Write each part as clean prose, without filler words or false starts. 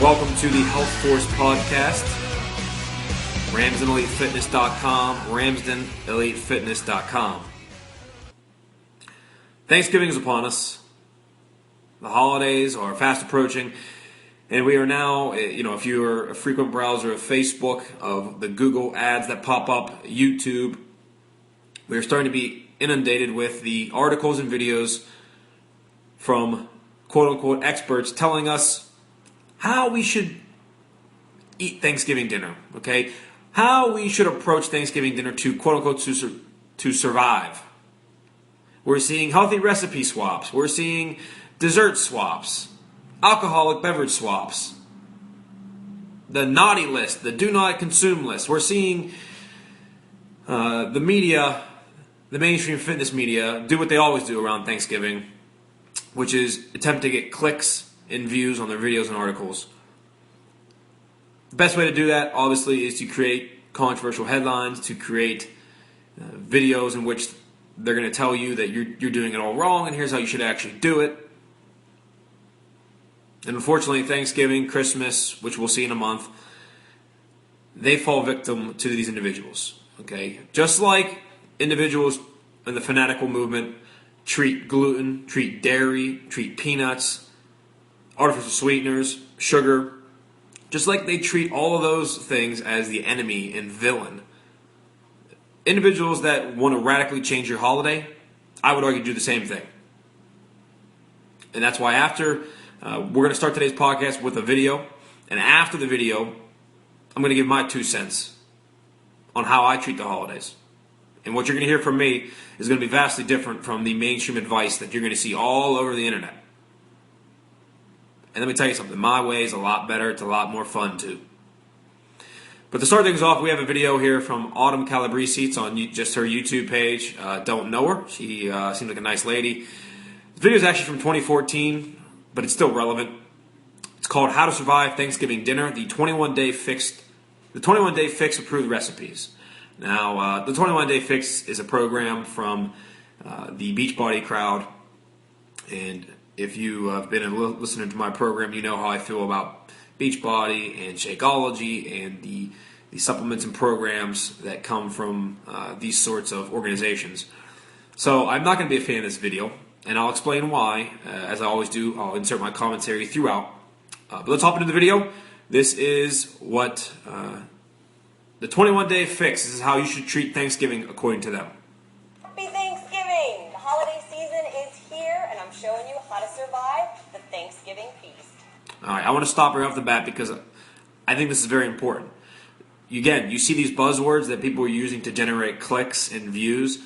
Welcome to the HealthForce podcast. RamsdenEliteFitness.com, RamsdenEliteFitness.com. Thanksgiving is upon us. The holidays are fast approaching, and we are now, if you're a frequent browser of Facebook, of the Google ads that pop up, YouTube, we are starting to be inundated with the articles and videos from quote-unquote experts telling us how we should eat Thanksgiving dinner, okay? How we should approach Thanksgiving dinner to quote-unquote to survive. We're seeing healthy recipe swaps. We're seeing dessert swaps, alcoholic beverage swaps, the naughty list, the do not consume list. We're seeing the media, the mainstream fitness media, do what they always do around Thanksgiving, which is attempt to get clicks and views on their videos and articles. The best way to do that, obviously, is to create controversial headlines, to create videos in which they're going to tell you that you're doing it all wrong and here's how you should actually do it. And unfortunately, Thanksgiving, Christmas, which we'll see in a month, they fall victim to these individuals. Okay, just like individuals in the fanatical movement treat gluten, treat dairy, treat peanuts, artificial sweeteners, sugar, just like they treat all of those things as the enemy and villain. Individuals that want to radically change your holiday, I would argue do the same thing. And that's why after, we're going to start today's podcast with a video, and after the video, I'm going to give my 2 cents on how I treat the holidays. And what you're going to hear from me is going to be vastly different from the mainstream advice that you're going to see all over the internet. And let me tell you something, my way is a lot better, it's a lot more fun too. But to start things off, we have a video here from Autumn Calabrese. It's on just her YouTube page. Don't know her, she seems like a nice lady. This video is actually from 2014, but it's still relevant. It's called How to Survive Thanksgiving Dinner, the 21-day fix approved recipes. Now, the 21-day fix is a program from the Beachbody crowd, and if you have been listening to my program, you know how I feel about Beachbody and Shakeology and the supplements and programs that come from these sorts of organizations. So I'm not going to be a fan of this video, and I'll explain why. As I always do, I'll insert my commentary throughout. But let's hop into the video. This is what the 21-day fix. This is how you should treat Thanksgiving according to them. Happy Thanksgiving! The holiday season is here, and I'm showing you how to survive the Thanksgiving feast. All right, I want to stop right off the bat because I think this is very important. Again, you see these buzzwords that people are using to generate clicks and views.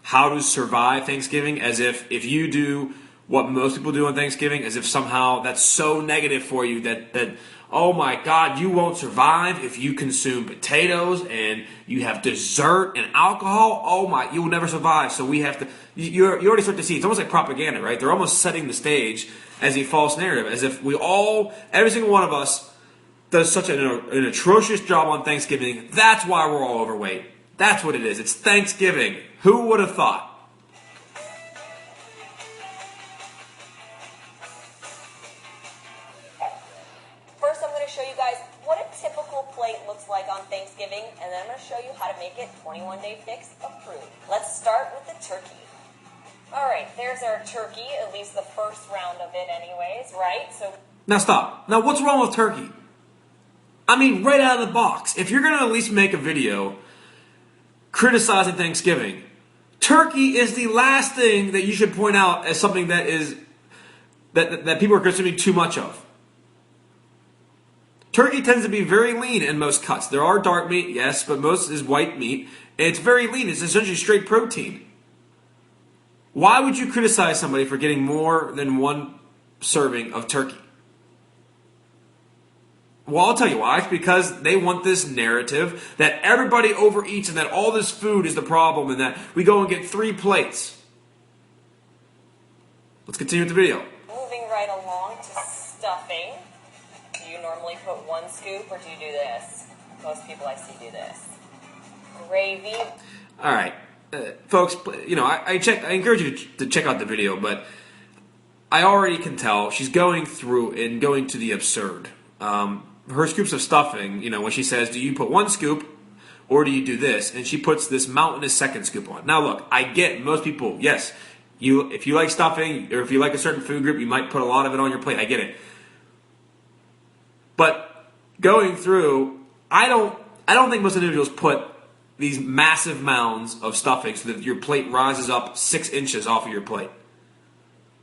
How to survive Thanksgiving, as if you do what most people do on Thanksgiving, as if somehow that's so negative for you that oh my God, you won't survive if you consume potatoes and you have dessert and alcohol. Oh my, you will never survive. So we have to. You already start to see. It's almost like propaganda, right? They're almost setting the stage as a false narrative, as if every single one of us does such an atrocious job on Thanksgiving. That's why we're all overweight. That's what it is. It's Thanksgiving. Who would have thought? First, I'm going to show you guys what a typical plate looks like on Thanksgiving, and then I'm going to show you how to make it 21-day fix approved. Let's start with the turkey. All right, there's our turkey, at least the first round of it anyways, right? So now stop. Now what's wrong with turkey? I mean, right out of the box. If you're going to at least make a video criticizing Thanksgiving, turkey is the last thing that you should point out as something that is that people are consuming too much of. Turkey tends to be very lean in most cuts. There are dark meat, yes, but most is white meat, and it's very lean. It's essentially straight protein. Why would you criticize somebody for getting more than one serving of turkey? Well, I'll tell you why. It's because they want this narrative that everybody overeats and that all this food is the problem and that we go and get 3 plates. Let's continue with the video. Moving right along to stuffing. Do you normally put 1 scoop or do you do this? Most people I see do this. Gravy. All right. Folks, I encourage you to check out the video, but I already can tell she's going through and going to the absurd her scoops of stuffing, when she says, do you put one scoop or do you do this? And she puts this mountainous second scoop on. Now look, I get most people, yes, if you like stuffing or if you like a certain food group, you might put a lot of it on your plate. I get it. But going through, I don't think most individuals put these massive mounds of stuffing so that your plate rises up 6 inches off of your plate.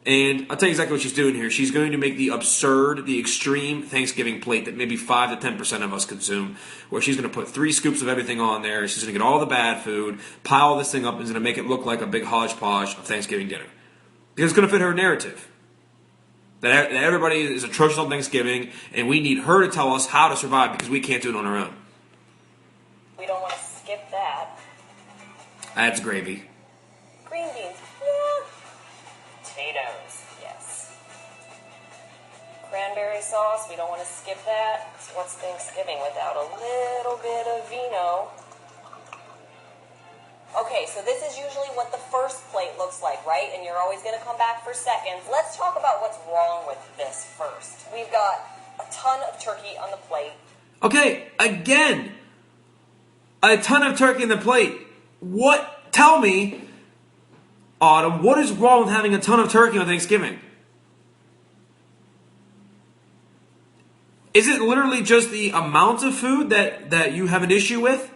And I'll tell you exactly what she's doing here. She's going to make the absurd, the extreme Thanksgiving plate that maybe 5 to 10% of us consume, where she's going to put 3 scoops of everything on there. She's going to get all the bad food, pile this thing up, and is going to make it look like a big hodgepodge of Thanksgiving dinner. Because it's going to fit her narrative. That everybody is atrocious on Thanksgiving, and we need her to tell us how to survive because we can't do it on our own. We don't want to skip that. Adds gravy. Green beans. Yeah. Potatoes. Yes. Cranberry sauce. We don't want to skip that. So what's Thanksgiving without a little bit of vino? Okay, so this is usually what the first plate looks like, right? And you're always going to come back for seconds. Let's talk about what's wrong with this first. We've got a ton of turkey on the plate. Okay, again, a ton of turkey on the plate. Tell me, Autumn, what is wrong with having a ton of turkey on Thanksgiving? Is it literally just the amount of food that you have an issue with?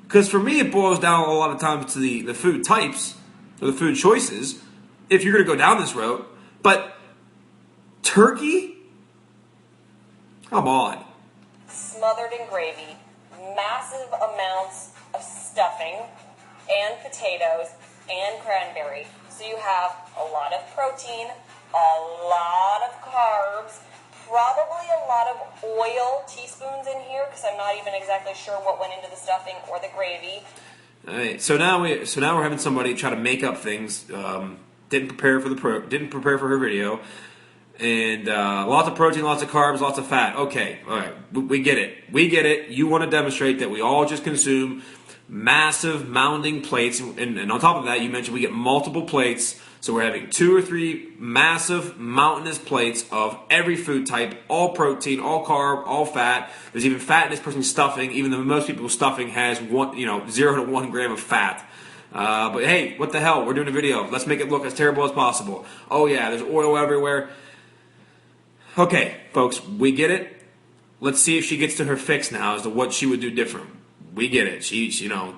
Because for me, it boils down a lot of times to the food types or the food choices, if you're going to go down this road. But turkey? Come on. Smothered in gravy, massive amounts of stuffing, and potatoes, and cranberry. So you have a lot of protein, a lot of carbs, probably a lot of oil, teaspoons in here, because I'm not even exactly sure what went into the stuffing or the gravy. All right, so now we're having somebody try to make up things. Didn't prepare for her video, and lots of protein, lots of carbs, lots of fat. Okay, all right, we get it. You want to demonstrate that we all just consume massive mounding plates, and on top of that, you mentioned we get multiple plates. So we're having 2 or 3 massive mountainous plates of every food type, all protein, all carb, all fat. There's even fat in this person's stuffing, even though most people's stuffing has 0 to 1 gram of fat. But hey, what the hell? We're doing a video. Let's make it look as terrible as possible. Oh yeah, there's oil everywhere. Okay, folks, we get it. Let's see if she gets to her fix now as to what she would do different. We get it.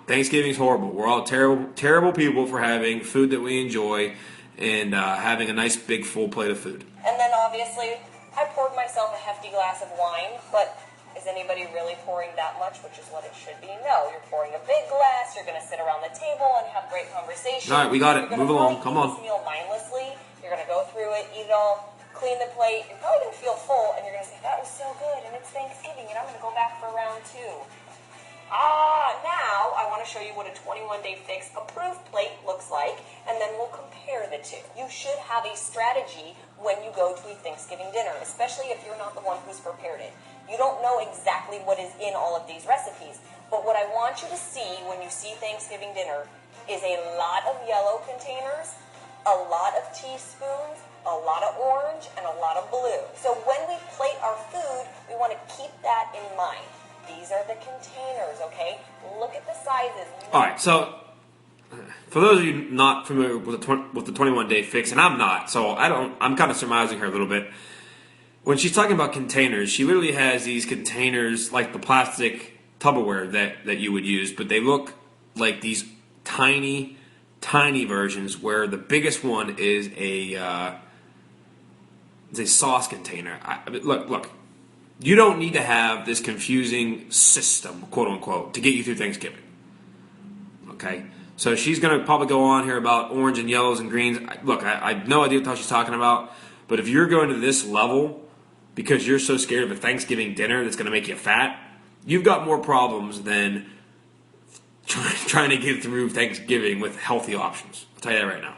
Thanksgiving's horrible. We're all terrible, terrible people for having food that we enjoy and having a nice big full plate of food. And then obviously, I poured myself a hefty glass of wine, but is anybody really pouring that much, which is what it should be? No, you're pouring a big glass, you're going to sit around the table and have great conversation. All right, we got it. Move along. Come on. You're going to eat this meal mindlessly. You're going to go through it, eat it all, clean the plate. You're probably going to feel full, and you're going to say, that was so good, and it's Thanksgiving, and I'm going to go back for round 2. Now I want to show you what a 21-day fix approved plate looks like, and then we'll compare the two. You should have a strategy when you go to a Thanksgiving dinner, especially if you're not the one who's prepared it. You don't know exactly what is in all of these recipes, but what I want you to see when you see Thanksgiving dinner is a lot of yellow containers, a lot of teaspoons, a lot of orange, and a lot of blue. So when we plate our food, we want to keep that in mind. These are the containers, okay? Look at the sizes. All right, so for those of you not familiar with the 21-day fix, and I'm not, so I'm kind of surmising her a little bit. When she's talking about containers, she literally has these containers like the plastic Tupperware that you would use, but they look like these tiny, tiny versions where the biggest one is a sauce container. Look. You don't need to have this confusing system, quote unquote, to get you through Thanksgiving. Okay? So she's going to probably go on here about orange and yellows and greens. Look, I have no idea what she's talking about, but if you're going to this level because you're so scared of a Thanksgiving dinner that's going to make you fat, you've got more problems than trying to get through Thanksgiving with healthy options. I'll tell you that right now.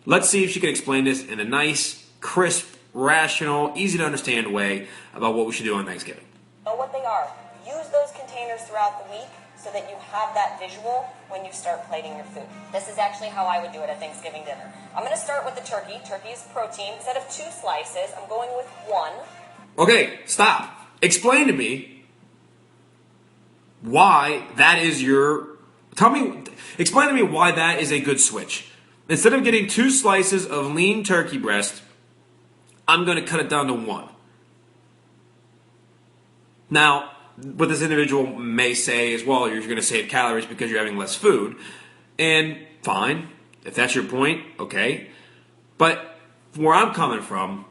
Let's see if she can explain this in a nice, crisp, rational, easy to understand way about what we should do on Thanksgiving. Know what they are. Use those containers throughout the week so that you have that visual when you start plating your food. This is actually how I would do it at Thanksgiving dinner. I'm going to start with the turkey. Turkey is protein. Instead of 2 slices, I'm going with 1. Okay, stop. Explain to me why that is explain to me why that is a good switch. Instead of getting 2 slices of lean turkey breast, I'm going to cut it down to 1. Now, what this individual may say is, well, you're going to save calories because you're having less food. And fine, if that's your point, okay. But where I'm coming from,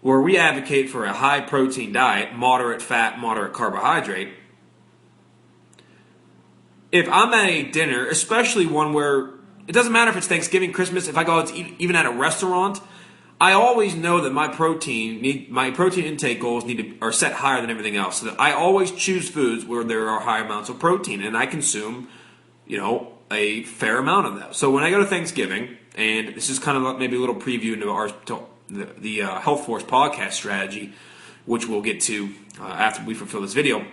where we advocate for a high protein diet, moderate fat, moderate carbohydrate, if I'm at a dinner, especially one where it doesn't matter if it's Thanksgiving, Christmas, if I go out to eat even at a restaurant, I always know that my protein intake goals are set higher than everything else. So that I always choose foods where there are high amounts of protein, and I consume, a fair amount of that. So when I go to Thanksgiving, and this is kind of like maybe a little preview into the HealthForce podcast strategy, which we'll get to after we fulfill this video.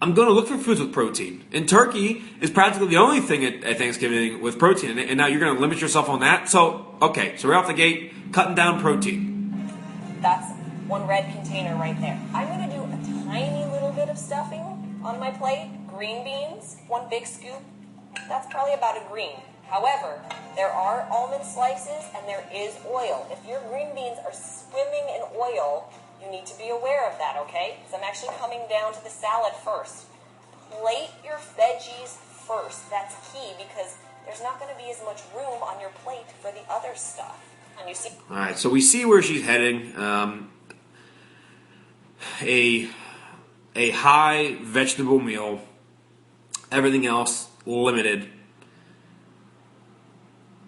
I'm going to look for foods with protein. And turkey is practically the only thing at Thanksgiving with protein. And now you're going to limit yourself on that? So, okay, so we're off the gate, cutting down protein. That's 1 red container right there. I'm going to do a tiny little bit of stuffing on my plate. Green beans, 1 big scoop. That's probably about a green. However, there are almond slices and there is oil. If your green beans are swimming in oil, you need to be aware of that, okay? Because I'm actually coming down to the salad first. Plate your veggies first. That's key because there's not going to be as much room on your plate for the other stuff. And you see. All right, so we see where she's heading. A high vegetable meal, everything else limited.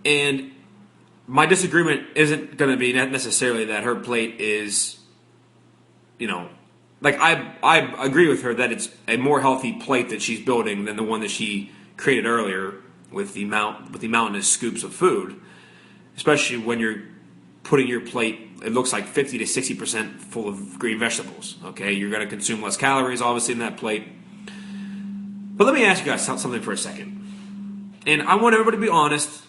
And my disagreement isn't going to be necessarily that her plate is, I agree with her that it's a more healthy plate that she's building than the one that she created earlier with the mountainous scoops of food, especially when you're putting your plate, it looks like 50 to 60% full of green vegetables. Okay, you're going to consume less calories, obviously, in that plate. But let me ask you guys something for a second, and I want everybody to be honest.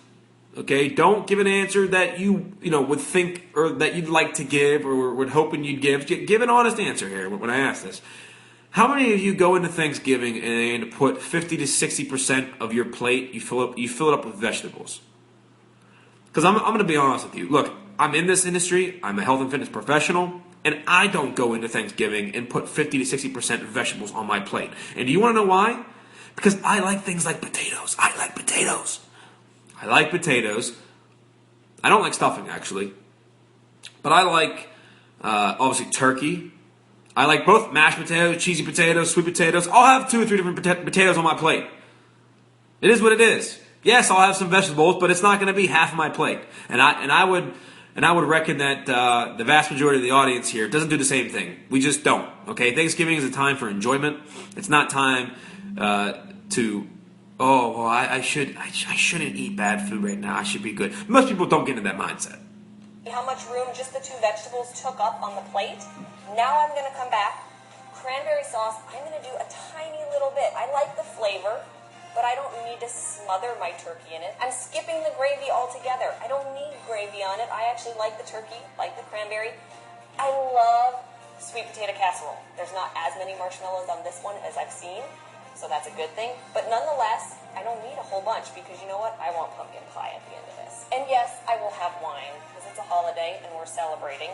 Okay, don't give an answer that you would think or that you'd like to give or would hoping you'd give. Give an honest answer here when I ask this. How many of you go into Thanksgiving and put 50 to 60% of your plate, you fill it up with vegetables? Because I'm going to be honest with you. Look, I'm in this industry. I'm a health and fitness professional, and I don't go into Thanksgiving and put 50 to 60% vegetables on my plate. And do you want to know why? Because I like things like potatoes. I like potatoes. I don't like stuffing, actually. But I like, obviously, turkey. I like both mashed potatoes, cheesy potatoes, sweet potatoes. I'll have 2 or 3 different potatoes on my plate. It is what it is. Yes, I'll have some vegetables, but it's not going to be half of my plate. And I would reckon that the vast majority of the audience here doesn't do the same thing. We just don't. Okay, Thanksgiving is a time for enjoyment. It's not time to. Oh, well, I shouldn't eat bad food right now. I should be good. Most people don't get into that mindset. How much room just the 2 vegetables took up on the plate? Now I'm going to come back. Cranberry sauce, I'm going to do a tiny little bit. I like the flavor, but I don't need to smother my turkey in it. I'm skipping the gravy altogether. I don't need gravy on it. I actually like the turkey, like the cranberry. I love sweet potato casserole. There's not as many marshmallows on this one as I've seen. So that's a good thing. But nonetheless, I don't need a whole bunch because you know what? I want pumpkin pie at the end of this. And yes, I will have wine because it's a holiday and we're celebrating.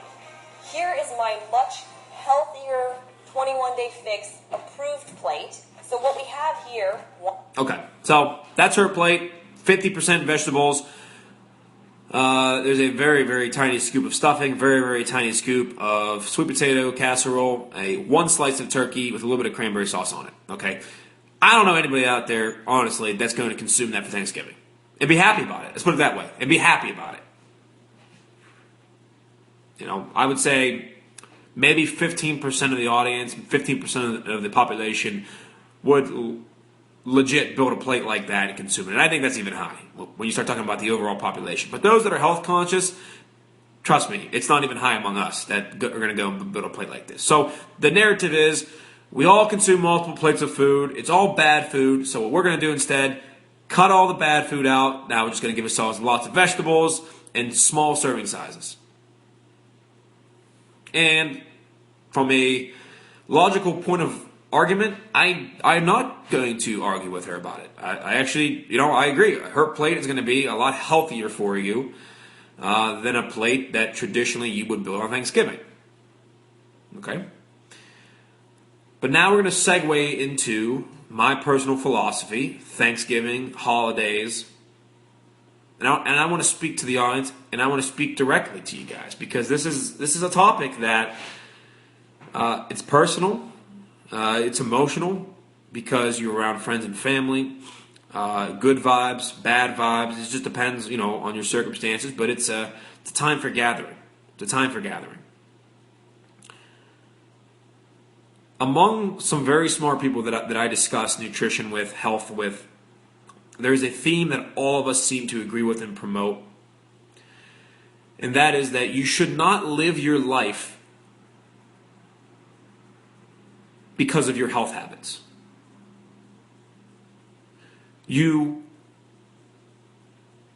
Here is my much healthier 21-day fix approved plate. So what we have here... Okay, so that's her plate. 50% vegetables. There's a very, very tiny scoop of stuffing, very, very tiny scoop of sweet potato casserole, 1 slice of turkey with a little bit of cranberry sauce on it. Okay, I don't know anybody out there, honestly, that's going to consume that for Thanksgiving and be happy about it. Let's put it that way, and be happy about it. I would say maybe 15% of the audience, 15% of the population would legit build a plate like that and consume it. And I think that's even high when you start talking about the overall population. But those that are health conscious, trust me, it's not even high among us that are going to go build a plate like this. So the narrative is we all consume multiple plates of food. It's all bad food. So what we're going to do instead, cut all the bad food out. Now we're just going to give ourselves lots of vegetables and small serving sizes. And from a logical point of argument, I'm not going to argue with her about it. I actually, I agree. Her plate is going to be a lot healthier for you than a plate that traditionally you would build on Thanksgiving. Okay? But now we're going to segue into my personal philosophy, Thanksgiving, holidays, and I want to speak to the audience, and I want to speak directly to you guys, because this is a topic that it's personal, it's emotional, because you're around friends and family, good vibes, bad vibes. It just depends, on your circumstances. But it's a time for gathering. It's a time for gathering. Among some very smart people that I discuss nutrition with, health with, there's a theme that all of us seem to agree with and promote, and that is that you should not live your life because of your health habits. You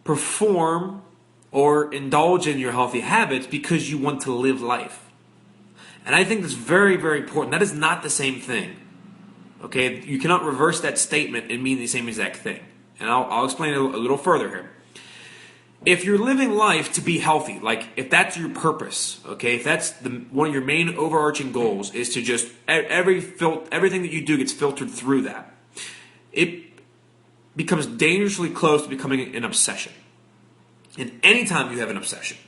perform or indulge in your healthy habits because you want to live life. And I think that's very, very important. That is not the same thing. Okay? You cannot reverse that statement and mean the same exact thing. And I'll explain it a little further here. If you're living life to be healthy, like if that's your purpose, okay, if that's one of your main overarching goals is to just everything that you do gets filtered through that, it becomes dangerously close to becoming an obsession. And anytime you have an obsession,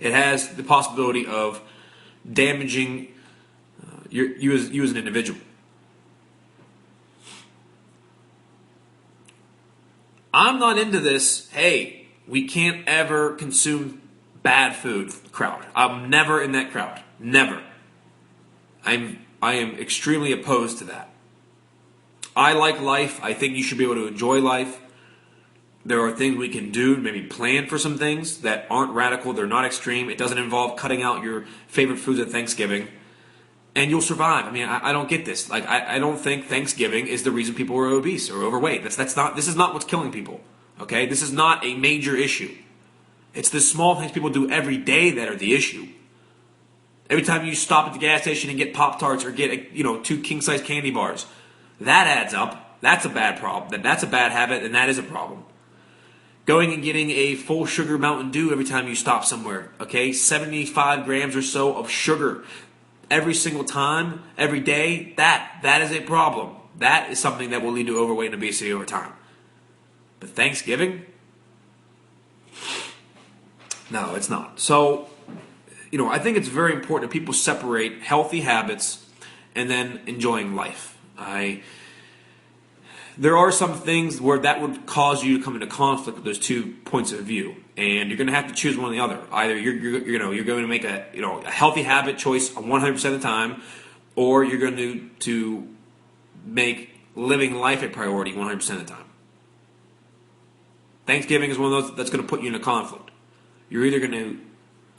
it has the possibility of damaging you as an individual. I'm not into this, hey, we can't ever consume bad food crowd. I'm never in that crowd. Never. I am extremely opposed to that. I like life. I think you should be able to enjoy life. There are things we can do, maybe plan for some things that aren't radical, they're not extreme. It doesn't involve cutting out your favorite foods at Thanksgiving. And you'll survive. I mean, I don't get this. Like, I don't think Thanksgiving is the reason people are obese or overweight. This is not what's killing people. Okay? This is not a major issue. It's the small things people do every day that are the issue. Every time you stop at the gas station and get Pop-Tarts or get 2 king-size candy bars, that adds up. That's a bad problem. That's a bad habit, and that is a problem. Going and getting a full sugar Mountain Dew every time you stop somewhere. Okay? 75 grams or so of sugar every single time, every day, that is a problem. That is something that will lead to overweight and obesity over time. But Thanksgiving? No, it's not. So, I think it's very important that people separate healthy habits and then enjoying life. There are some things where that would cause you to come into conflict with those two points of view, and you're going to have to choose one or the other. Either you're going to make a healthy habit choice 100% of the time, or you're going to make living life a priority 100% of the time. Thanksgiving is one of those that's going to put you in a conflict. You're either going to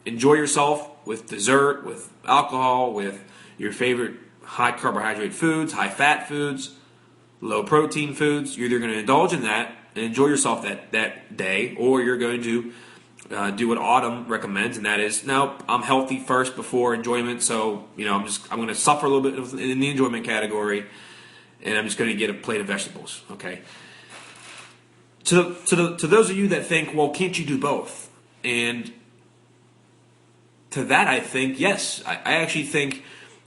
enjoy yourself with dessert, with alcohol, with your favorite high carbohydrate foods, high fat foods, low protein foods. You're either going to indulge in that and enjoy yourself that day, or you're going to do what Autumn recommends, and that is, no, I'm healthy first before enjoyment. So I'm going to suffer a little bit in the enjoyment category, and I'm just going to get a plate of vegetables. Okay. To those of you that think, well, can't you do both? And to that, I think yes. I actually think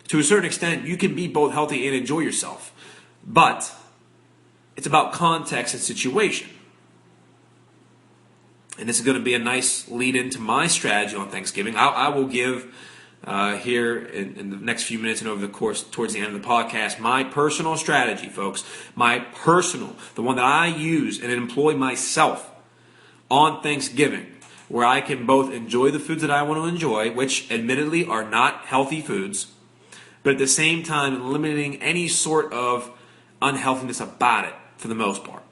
to a certain extent you can be both healthy and enjoy yourself, but it's about context and situation. And this is going to be a nice lead into my strategy on Thanksgiving. I will give here in the next few minutes and over the course towards the end of the podcast my personal strategy, folks. The one that I use and employ myself on Thanksgiving, where I can both enjoy the foods that I want to enjoy, which admittedly are not healthy foods, but at the same time limiting any sort of unhealthiness about it for the most part.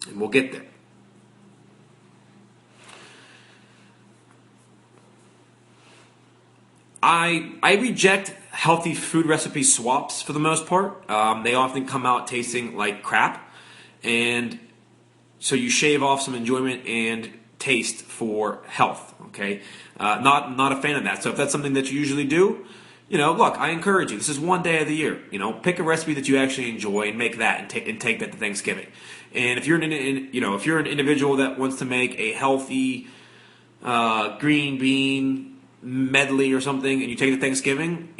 And we'll get there. I reject healthy food recipe swaps for the most part. They often come out tasting like crap, and so you shave off some enjoyment and taste for health. Okay, not a fan of that. So if that's something that you usually do, look, I encourage you. This is one day of the year. Pick a recipe that you actually enjoy and make that, and take that to Thanksgiving. And if you're if you're an individual that wants to make a healthy green bean medley or something, and you take it to Thanksgiving,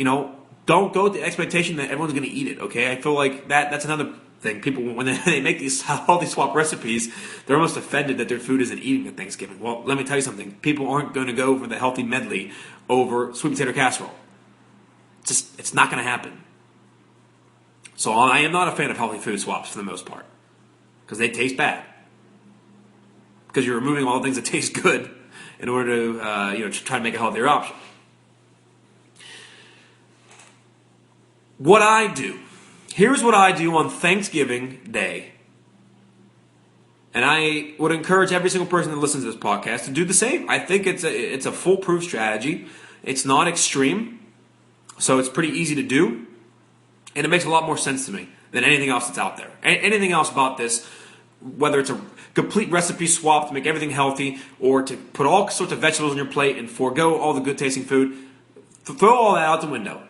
don't go with the expectation that everyone's going to eat it. Okay, I feel like that's another thing. People, when they make these healthy swap recipes, they're almost offended that their food isn't eating at Thanksgiving. Well, let me tell you something. People aren't going to go for the healthy medley over sweet potato casserole. It's not going to happen. So I am not a fan of healthy food swaps for the most part, because they taste bad. Because you're removing all the things that taste good in order to try to make a healthier option. Here's what I do on Thanksgiving Day. And I would encourage every single person that listens to this podcast to do the same. I think it's a foolproof strategy. It's not extreme, so it's pretty easy to do. And it makes a lot more sense to me than anything else that's out there. Anything else about this, whether it's a complete recipe swap to make everything healthy, or to put all sorts of vegetables on your plate and forego all the good tasting food, throw all that out the window.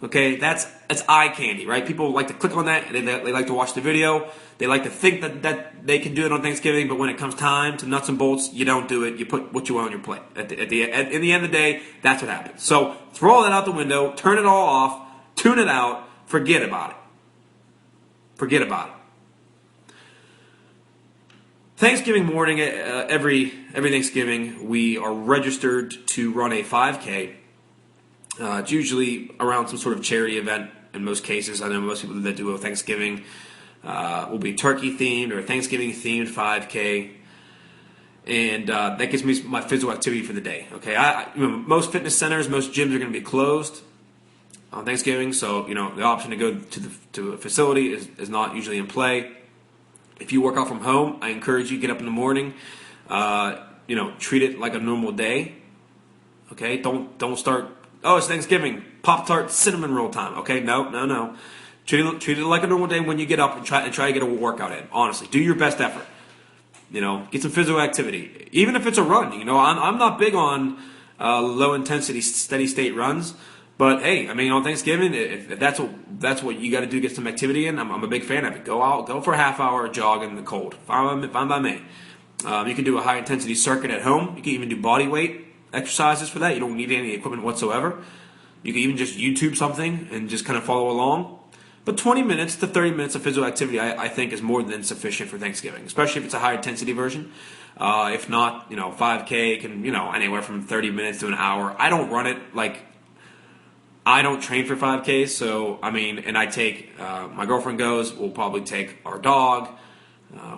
Okay, that's eye candy, right? People like to click on that, and they like to watch the video. They like to think that they can do it on Thanksgiving, but when it comes time to nuts and bolts, you don't do it. You put what you want on your plate. In the end of the day, that's what happens. So throw all that out the window, turn it all off, tune it out, forget about it. Forget about it. Thanksgiving morning, every Thanksgiving, we are registered to run a 5K. It's usually around some sort of charity event in most cases. I know most people that do a Thanksgiving will be turkey themed or a Thanksgiving themed 5K, and that gives me my physical activity for the day. Okay, most fitness centers, most gyms are going to be closed on Thanksgiving, so the option to go to a facility is not usually in play. If you work out from home, I encourage you to get up in the morning. Treat it like a normal day. Okay, don't start. Oh, it's Thanksgiving. Pop-Tart cinnamon roll time. Okay, no. Treat it like a normal day when you get up and try to get a workout in. Honestly, do your best effort. Get some physical activity. Even if it's a run. I'm not big on low intensity, steady state runs. But hey, on Thanksgiving, if that's what you got to do, get some activity in. I'm a big fan of it. Go out, go for a half hour jog in the cold. Fine by me. You can do a high intensity circuit at home. You can even do body weight exercises for that. You don't need any equipment whatsoever. You can even just YouTube something and just kind of follow along. But 20 minutes to 30 minutes of physical activity, I think, is more than sufficient for Thanksgiving, especially if it's a high intensity version. If not, 5K can, anywhere from 30 minutes to an hour. I don't run it I don't train for 5Ks, so, and I take, my girlfriend goes, we'll probably take our dog,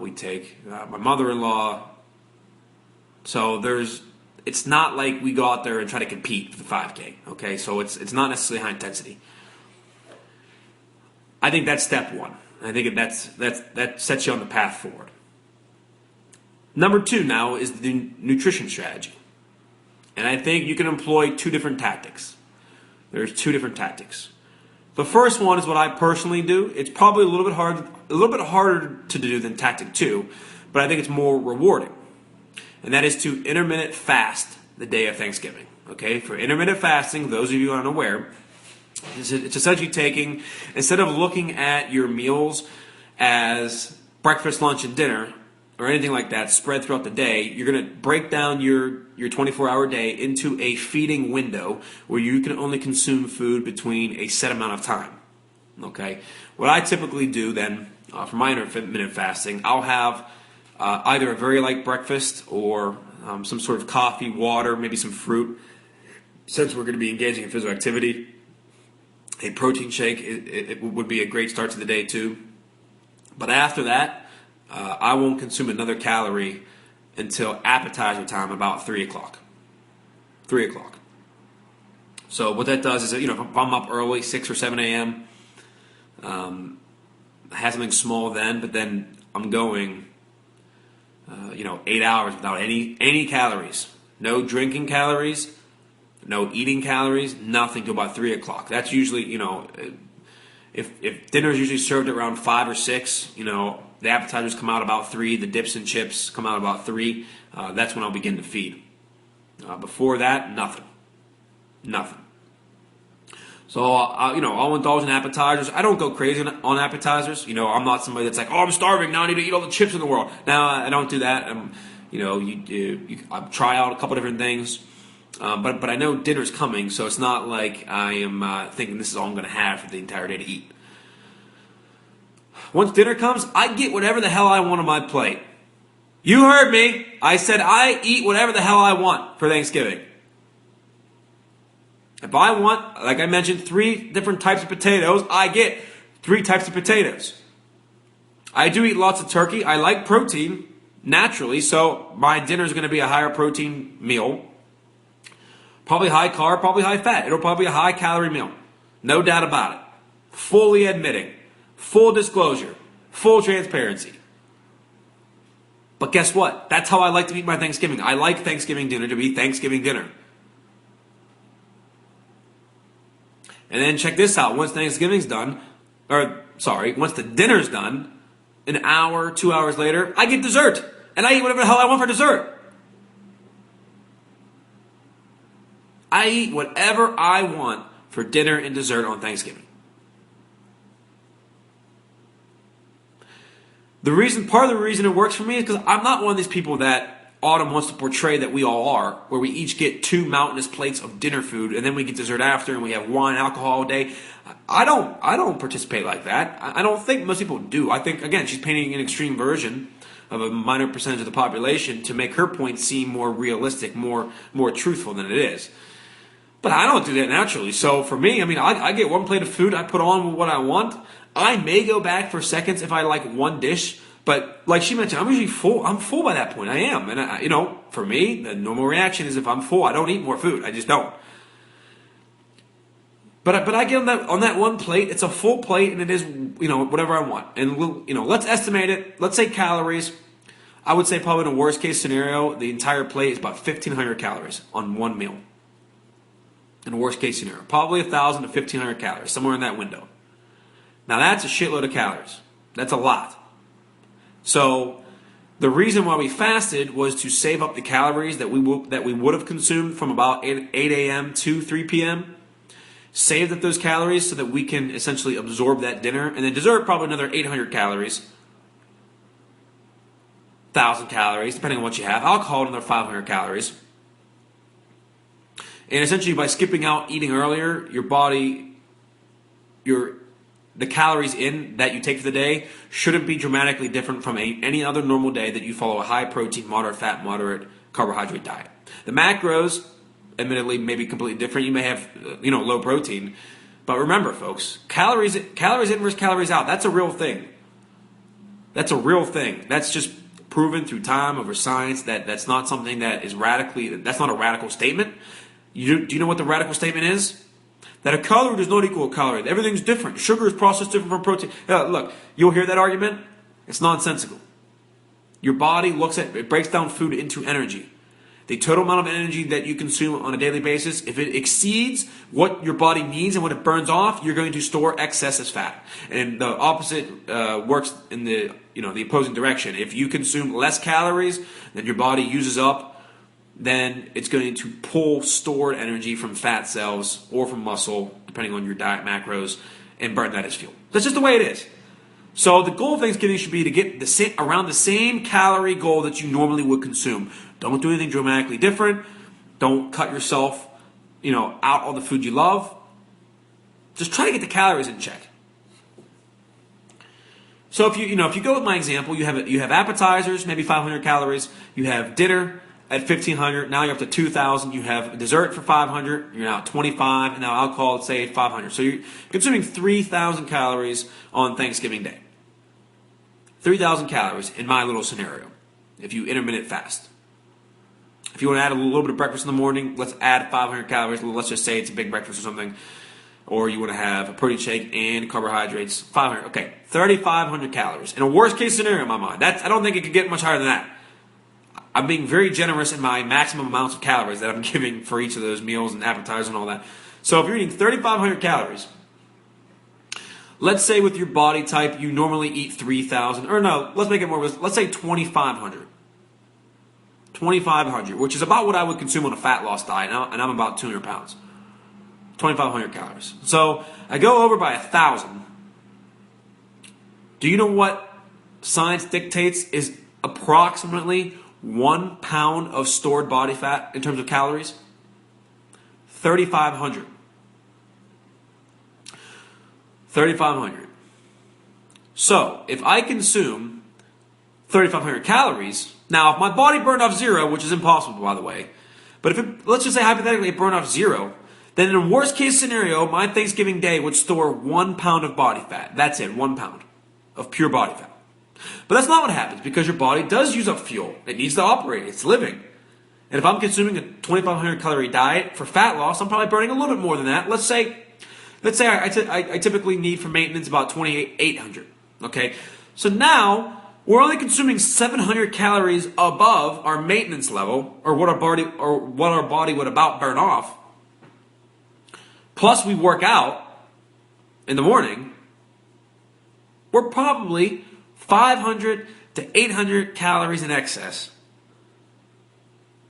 we take my mother-in-law. So it's not like we go out there and try to compete for the 5K, okay? So it's not necessarily high intensity. I think that's step one. I think that sets you on the path forward. Number 2 now is the nutrition strategy. And I think you can employ 2 different tactics. There's 2 different tactics. The first one is what I personally do. It's probably a little bit harder to do than tactic 2, but I think it's more rewarding. And that is to intermittent fast the day of Thanksgiving. Okay, for intermittent fasting, those of you unaware, it's essentially taking, instead of looking at your meals as breakfast, lunch, and dinner, or anything like that spread throughout the day, you're going to break down your 24-hour day into a feeding window where you can only consume food between a set amount of time. Okay, what I typically do then, for my intermittent fasting, I'll have either a very light breakfast or some sort of coffee, water, maybe some fruit. Since we're going to be engaging in physical activity, a protein shake it would be a great start to the day too. But after that, I won't consume another calorie until appetizer time, about 3 o'clock. 3 o'clock. So what that does is, if I'm up early, 6 or 7 a.m., I have something small then, but then I'm going 8 hours without any calories. No drinking calories, no eating calories, nothing till about 3 o'clock. That's usually, if dinner is usually served around 5 or 6, The appetizers come out about 3. The dips and chips come out about 3. That's when I'll begin to feed. Before that, nothing. So, I'll indulge in appetizers. I don't go crazy on appetizers. I'm not somebody that's like, oh, I'm starving, now I need to eat all the chips in the world. No, I don't do that. I try out a couple different things. But I know dinner's coming, so it's not like I am thinking this is all I'm going to have for the entire day to eat. Once dinner comes, I get whatever the hell I want on my plate. You heard me. I said I eat whatever the hell I want for Thanksgiving. If I want, like I mentioned, 3 different types of potatoes, I get 3 types of potatoes. I do eat lots of turkey. I like protein, naturally, so my dinner is going to be a higher protein meal. Probably high carb, probably high fat. It'll probably be a high calorie meal. No doubt about it. Fully admitting. Full disclosure. Full transparency. But guess what? That's how I like to eat my Thanksgiving. I like Thanksgiving dinner to be Thanksgiving dinner. And then check this out. Once Thanksgiving's done, once the dinner's done, an hour, 2 hours later, I get dessert. And I eat whatever the hell I want for dessert. I eat whatever I want for dinner and dessert on Thanksgiving. Part of the reason it works for me is because I'm not one of these people that Autumn wants to portray that we all are, where we each get 2 mountainous plates of dinner food and then we get dessert after and we have wine and alcohol all day. I don't participate like that. I don't think most people do. I think, again, she's painting an extreme version of a minor percentage of the population to make her point seem more realistic, more truthful than it is. But I don't do that naturally. So for me, I get 1 plate of food. I put on what I want. I may go back for seconds if I like one dish. But like she mentioned, I'm usually full. I'm full by that point. I am. And, for me, the normal reaction is if I'm full, I don't eat more food. I just don't. But I get on that 1 plate. It's a full plate, and it is, whatever I want. And let's estimate it. Let's say calories. I would say probably in a worst case scenario, the entire plate is about 1,500 calories on one meal. In a worst case scenario, probably 1,000 to 1,500 calories, somewhere in that window. Now that's a shitload of calories. That's a lot. So the reason why we fasted was to save up the calories that we would have consumed from about 8 a.m. to 3 p.m. Saved up those calories so that we can essentially absorb that dinner. And then dessert, probably another 800 calories. 1,000 calories, depending on what you have. Alcohol, another 500 calories. And essentially by skipping out eating earlier, your body, the calories in that you take for the day shouldn't be dramatically different from any other normal day that you follow a high protein, moderate fat, moderate carbohydrate diet. The macros, admittedly, may be completely different. You may have, low protein. But remember, folks, calories in versus calories out, that's a real thing. That's a real thing. That's just proven through time over science that's not something that's not a radical statement. Do you know what the radical statement is? That a calorie does not equal a calorie. Everything's different. Sugar is processed different from protein. Look, you'll hear that argument. It's nonsensical. Your body it breaks down food into energy. The total amount of energy that you consume on a daily basis, if it exceeds what your body needs and what it burns off, you're going to store excess as fat. And the opposite works in the opposing direction. If you consume less calories than your body uses up, then it's going to pull stored energy from fat cells or from muscle, depending on your diet macros, and burn that as fuel. That's just the way it is. So the goal of Thanksgiving should be to get around the same calorie goal that you normally would consume. Don't do anything dramatically different. Don't cut yourself, out all the food you love. Just try to get the calories in check. So if you go with my example, you have appetizers, maybe 500 calories. You have dinner at 1,500, now you're up to 2,000. You have dessert for 500. You're now at 25, and now alcohol, let's say 500. So you're consuming 3,000 calories on Thanksgiving Day. 3,000 calories in my little scenario. If you intermittent fast, if you want to add a little bit of breakfast in the morning, let's add 500 calories. Let's just say it's a big breakfast or something, or you want to have a protein shake and carbohydrates. 500. Okay, 3,500 calories. In a worst case scenario in my mind, I don't think it could get much higher than that. I'm being very generous in my maximum amounts of calories that I'm giving for each of those meals and appetizers and all that. So if you're eating 3,500 calories, let's say with your body type, you normally eat 3,000, or no, let's make it more, let's say 2,500. 2,500, which is about what I would consume on a fat loss diet, and I'm about 200 pounds. 2,500 calories. So I go over by 1,000. Do you know what science dictates is approximately 1 pound of stored body fat in terms of calories? 3,500. 3,500. So if I consume 3,500 calories, now if my body burned off 0, which is impossible by the way, but if it, let's just say hypothetically it burned off 0, then in a worst case scenario, my Thanksgiving day would store 1 pound of body fat. That's it, 1 pound of pure body fat. But that's not what happens, because your body does use up fuel. It needs to operate. It's living. And if I'm consuming a 2,500 calorie diet for fat loss, I'm probably burning a little bit more than that. Let's say I typically need for maintenance about 2,800. Okay, so now we're only consuming 700 calories above our maintenance level, or what our body would about burn off. Plus we work out in the morning. We're probably 500 to 800 calories in excess.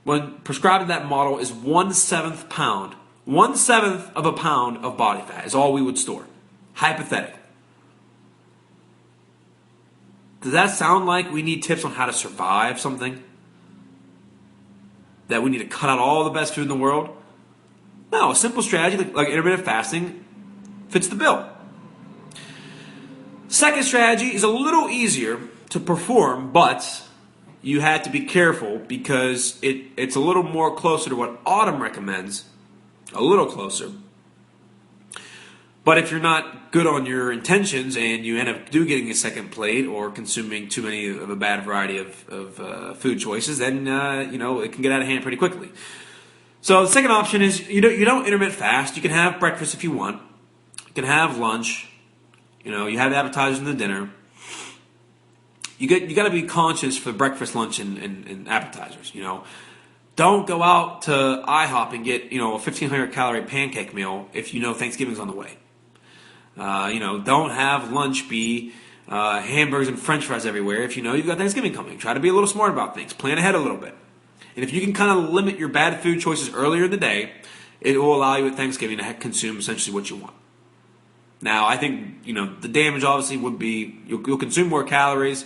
When prescribing that model is 1/7 pound. 1/7 of a pound of body fat is all we would store. Hypothetically. Does that sound like we need tips on how to survive something? That we need to cut out all the best food in the world? No, a simple strategy like intermittent fasting fits the bill. Second strategy is a little easier to perform, but you had to be careful because it's a little more closer to what Autumn recommends. A little closer. But if you're not good on your intentions and you end up getting a second plate or consuming too many of a bad variety of food choices, then it can get out of hand pretty quickly. So the second option is you don't intermittent fast. You can have breakfast if you want. You can have lunch. You have appetizers and the dinner. You got to be conscious for breakfast, lunch, and appetizers. Don't go out to IHOP and get a 1,500 calorie pancake meal if you know Thanksgiving's on the way. Don't have lunch be hamburgers and French fries everywhere if you know you've got Thanksgiving coming. Try to be a little smart about things. Plan ahead a little bit. And if you can kind of limit your bad food choices earlier in the day, it will allow you at Thanksgiving to consume essentially what you want. Now, I think, the damage obviously would be you'll consume more calories.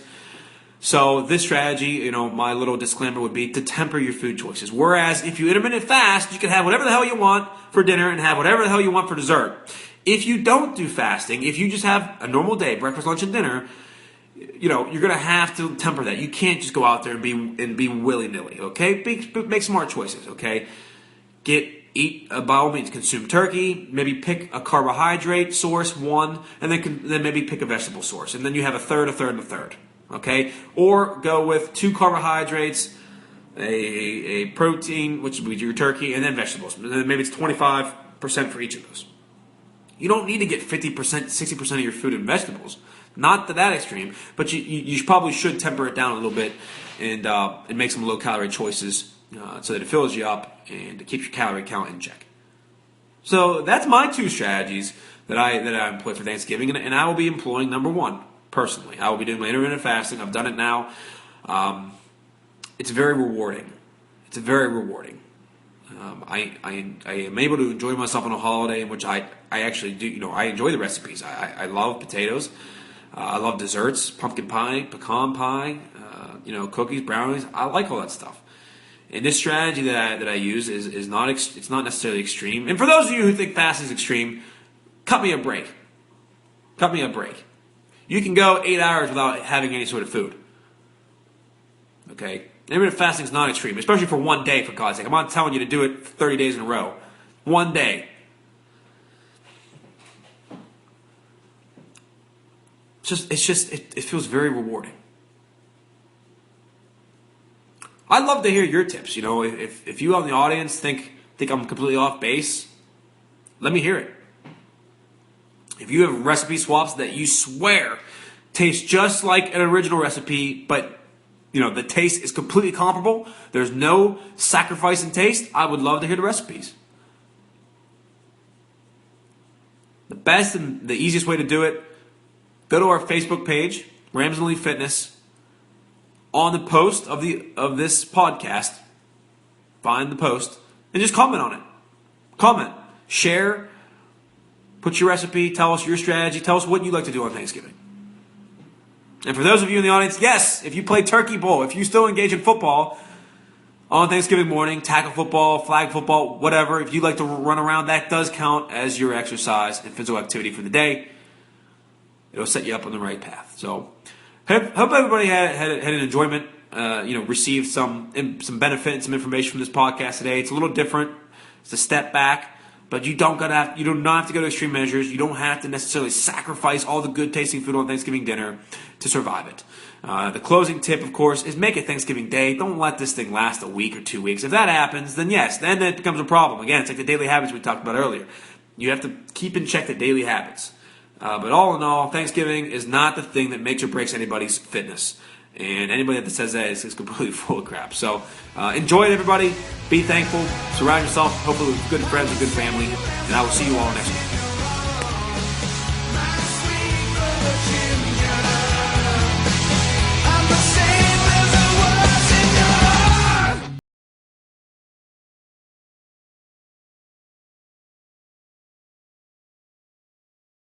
So this strategy, my little disclaimer would be to temper your food choices. Whereas if you intermittent fast, you can have whatever the hell you want for dinner and have whatever the hell you want for dessert. If you don't do fasting, if you just have a normal day, breakfast, lunch, and dinner, you're going to have to temper that. You can't just go out there and be willy-nilly, okay? Make smart choices, okay? Eat, by all means, consume turkey, maybe pick a carbohydrate source, one, and then maybe pick a vegetable source. And then you have a third, and a third, okay? Or go with 2 carbohydrates, a protein, which would be your turkey, and then vegetables. And then maybe it's 25% for each of those. You don't need to get 50%, 60% of your food in vegetables. Not to that extreme, but you probably should temper it down a little bit and make some low-calorie choices so that it fills you up and it keeps your calorie count in check. So that's my 2 strategies that I employ for Thanksgiving, and I will be employing number 1 personally. I will be doing my intermittent fasting. I've done it now. It's very rewarding. It's very rewarding. I am able to enjoy myself on a holiday in which I actually do. I enjoy the recipes. I love potatoes. I love desserts, pumpkin pie, pecan pie, cookies, brownies. I like all that stuff. And this strategy that I use is not it's not necessarily extreme. And for those of you who think fasting is extreme, cut me a break. Cut me a break. You can go 8 hours without having any sort of food. Okay? Intermittent fasting is not extreme, especially for one day, for God's sake. I'm not telling you to do it for 30 days in a row. One day. It feels very rewarding. I'd love to hear your tips. If you on the audience think I'm completely off base, let me hear it. If you have recipe swaps that you swear taste just like an original recipe, but the taste is completely comparable, there's no sacrifice in taste, I would love to hear the recipes. The best and the easiest way to do it, go to our Facebook page, Rams and Elite Fitness. On the post of this podcast, find the post and just comment on it. Comment, share, put your recipe, tell us your strategy, tell us what you like to do on Thanksgiving. And for those of you in the audience, yes, if you play Turkey Bowl, if you still engage in football on Thanksgiving morning, tackle football, flag football, whatever, if you like to run around, that does count as your exercise and physical activity for the day. It'll set you up on the right path. So, hope everybody had an enjoyment. Received some benefit and some information from this podcast today. It's a little different. It's a step back, but you do not have to go to extreme measures. You don't have to necessarily sacrifice all the good tasting food on Thanksgiving dinner to survive it. The closing tip, of course, is make it Thanksgiving Day. Don't let this thing last a week or 2 weeks. If that happens, then yes, then it becomes a problem. Again, it's like the daily habits we talked about earlier. You have to keep in check the daily habits. But all in all, Thanksgiving is not the thing that makes or breaks anybody's fitness. And anybody that says that is completely full of crap. So enjoy it, everybody. Be thankful. Surround yourself, hopefully, with good friends and good family. And I will see you all next week.